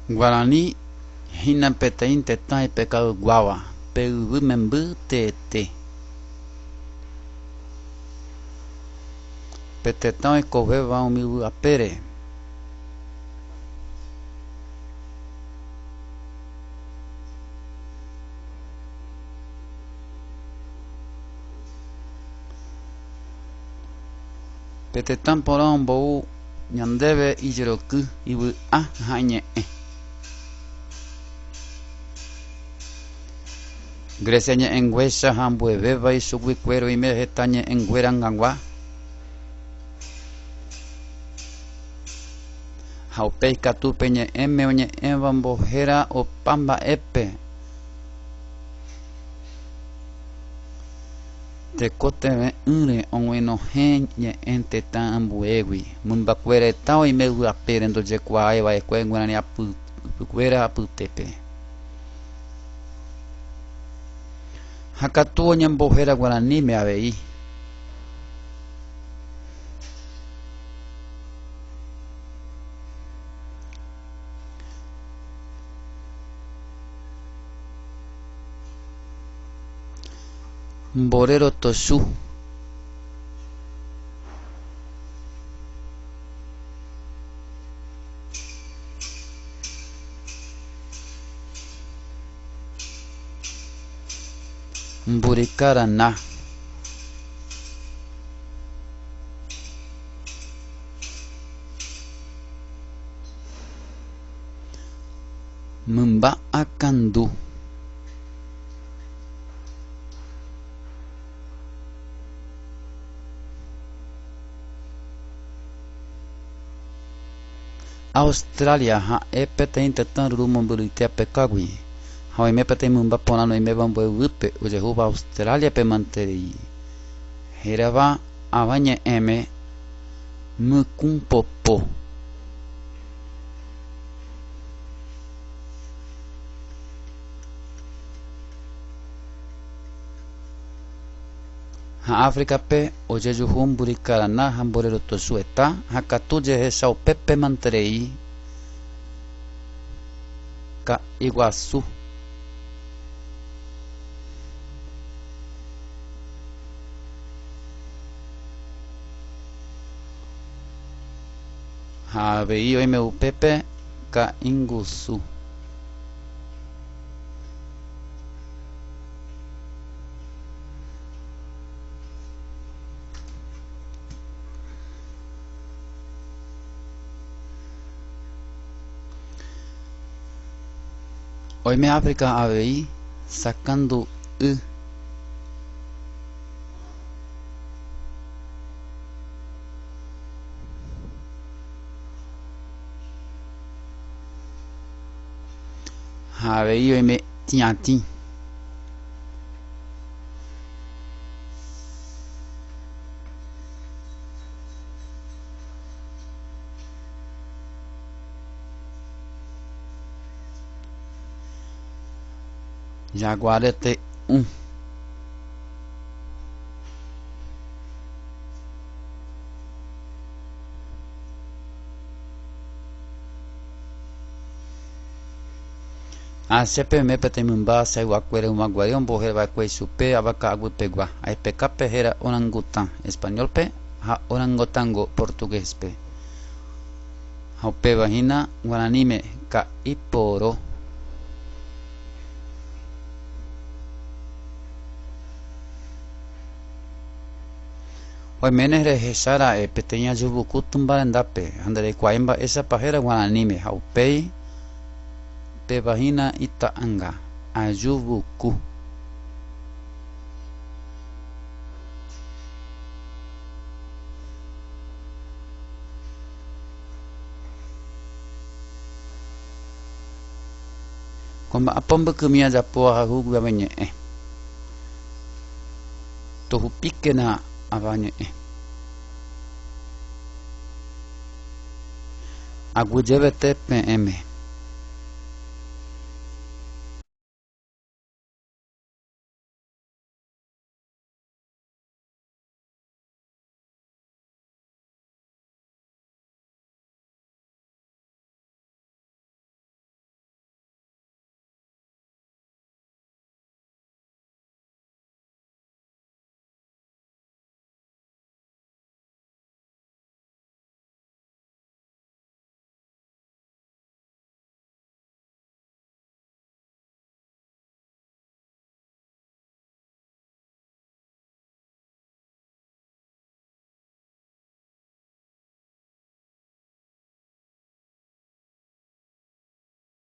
Guaraní, Hina Peteín Tetán y Pecado Guava, Peubu Membu Tete. Petetão e Coveva Umiu Apere. Petetão Porão Bou Nyandeve Ijiroku Ibu A Hañe. Grecia en Huesa Hambueveva y Subicuero y Mejetañe en Guerangangua. Haupei Katu Peñe M Oñe Embambojera o Pamba Epe. Te cote me ure onweno henye ente tan ambuegui. Mumbacuere tao y me apere en doje kwae wa ekwe ngwanani apu pukwera apu tepe. Hakatu oñe embojera guaraní me avei. Borero Toshu. Mburikaraná. Mumba Akandu. Australia ha epete intetan rumumburite pekagui. Ha me pete mumba ponano me bambo upe o Jehová Australia pe manteri. Herava avañe m mukumpopo. Ha África pe o Jejuhum burikaraná hamborero tosueta ha katuje hesau pepe manterei ka Iguaçu. Ha veio meu pepe ka Inguçu. Hoy me África ABI sacando U. ABI hoy me tianti. Jaguarete 1. A CPM Petemumba saiu acuere uma guari um borrer vai coi supe abaca agu pegua. Aí peca perreira orangutan espanhol pe ha orangotango português pe. Hau pe vagina guaranime ka iporo. Hoy menes regresara peteña yubuku tumbarendape andere cuaimba esa pajera guananime haupei pe vagina itaanga ayubuku. Komba apomba kumia japoa hagu gamenye tohu pikena avanye agujebete PM